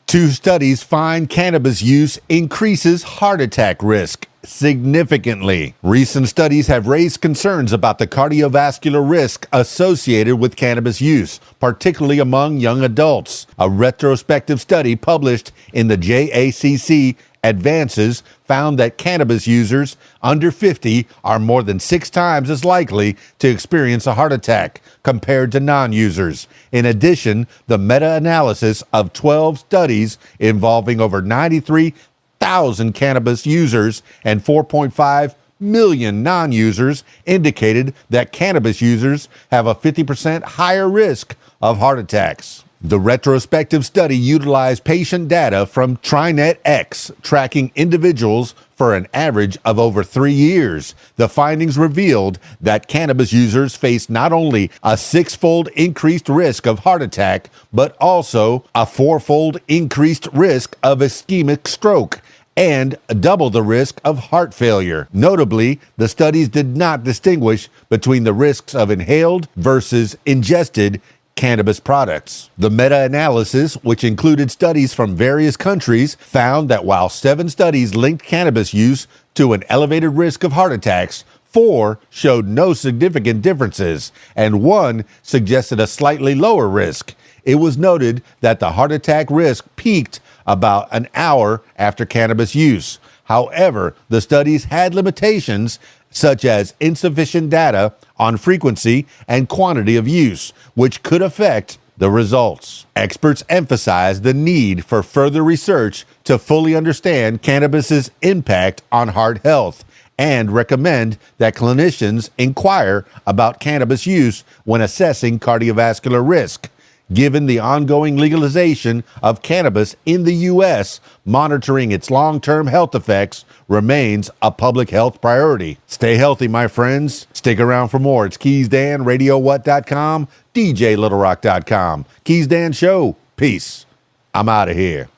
Two studies find cannabis use increases heart attack risk significantly. Recent studies have raised concerns about the cardiovascular risk associated with cannabis use, particularly among young adults. A retrospective study published in the JACC Advances found that cannabis users under 50 are more than 6 times as likely to experience a heart attack compared to non-users. In addition, the meta-analysis of 12 studies involving over 93,000 cannabis users and 4.5 million non-users indicated that cannabis users have a 50% higher risk of heart attacks. The retrospective study utilized patient data from TriNetX, tracking individuals for an average of over 3 years. The findings revealed that cannabis users face not only a 6-fold increased risk of heart attack, but also a 4-fold increased risk of ischemic stroke and double the risk of heart failure. Notably, the studies did not distinguish between the risks of inhaled versus ingested cannabis products. The meta-analysis, which included studies from various countries, found that while 7 studies linked cannabis use to an elevated risk of heart attacks, 4 showed no significant differences, and 1 suggested a slightly lower risk. It was noted that the heart attack risk peaked about an hour after cannabis use. However, the studies had limitations such as insufficient data on frequency and quantity of use, which could affect the results. Experts emphasize the need for further research to fully understand cannabis's impact on heart health and recommend that clinicians inquire about cannabis use when assessing cardiovascular risk. Given the ongoing legalization of cannabis in the U.S., monitoring its long-term health effects remains a public health priority. Stay healthy, my friends. Stick around for more. It's KeysDAN, RadioWhat.com, DJLittleRock.com. KeysDAN Show. Peace. I'm out of here.